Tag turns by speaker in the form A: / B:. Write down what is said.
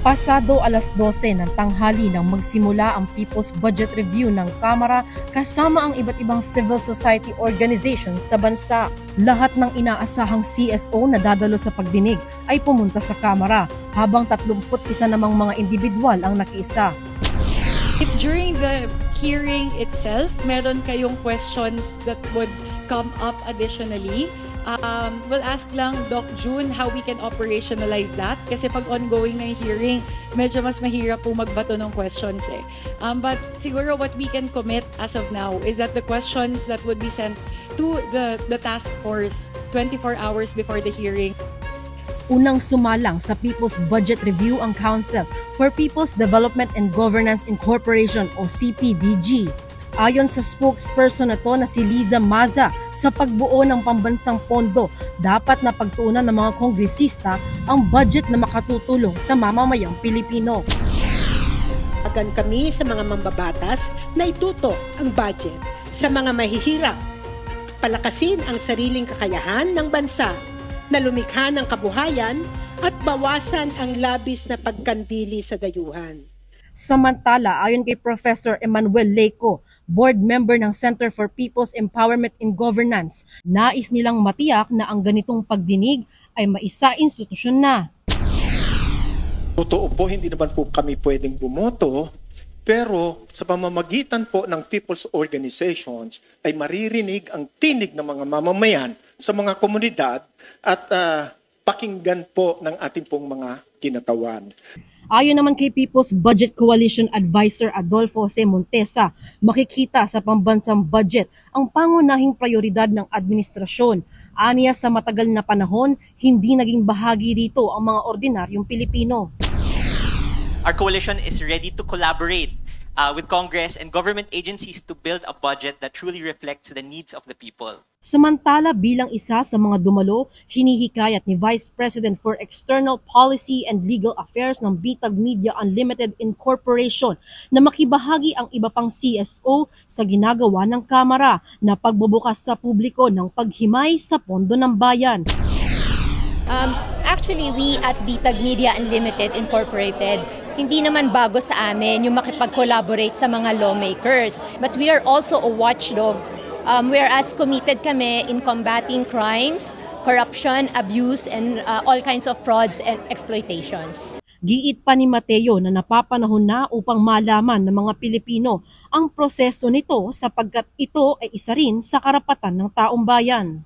A: Pasado alas 12 ng tanghali nang magsimula ang People's Budget Review ng Kamara kasama ang iba't ibang civil society organizations sa bansa. Lahat ng inaasahang CSO na dadalo sa pagdinig ay pumunta sa Kamara, habang 31 namang mga individual ang nakiisa.
B: If during the hearing itself, meron kayong questions that would come up additionally, we'll ask lang Doc June how we can operationalize that. Kasi pag ongoing na yung hearing, medyo mas mahirap po magbato ng questions eh. But siguro what we can commit as of now is that the questions that would be sent to the task force 24 hours before the hearing.
A: Unang sumalang sa People's Budget Review ang Council for People's Development and Governance Incorporation o CPDG. Ayon sa spokesperson na to na si Liza Maza, sa pagbuo ng pambansang pondo, dapat na pagtuunan ng mga kongresista ang budget na makatutulong sa mamamayang Pilipino.
C: Agan kami sa mga mambabatas na itutok ang budget sa mga mahihirap, palakasin ang sariling kakayahan ng bansa na lumikha ng kabuhayan at bawasan ang labis na pagkandili sa dayuhan.
A: Samantala, ayon kay Professor Emmanuel Leco, board member ng Center for People's Empowerment in Governance, nais nilang matiyak na ang ganitong pagdinig ay maisa-institusyon na.
D: Totoo po, hindi naman po kami pwedeng bumoto, pero sa pamamagitan po ng people's organizations ay maririnig ang tinig ng mga mamamayan sa mga komunidad at pakinggan po ng ating pong mga kinatawan.
A: Ayon naman kay People's Budget Coalition Advisor Adolfo Jose Montesa, makikita sa pambansang budget ang pangunahing prioridad ng administrasyon. Aniya sa matagal na panahon, hindi naging bahagi rito ang mga ordinaryong Pilipino.
E: Our coalition is ready to collaborate with Congress and government agencies to build a budget that truly reflects the needs of the people.
A: Samantala, bilang isa sa mga dumalo, hinihikayat ni Vice President for External Policy and Legal Affairs ng Bitag Media Unlimited Incorporation na makibahagi ang iba pang CSO sa ginagawa ng Kamara na pagbubukas sa publiko ng paghimay sa pondo ng bayan.
F: Actually, we at Bitag Media Unlimited Incorporated, hindi naman bago sa amin yung makipag-collaborate sa mga lawmakers. But we are also a watchdog, whereas committed kami in combating crimes, corruption, abuse, and all kinds of frauds and exploitations.
A: Giit pa ni Mateo na napapanahon na upang malaman ng mga Pilipino ang proseso nito sapagkat ito ay isa rin sa karapatan ng taong bayan.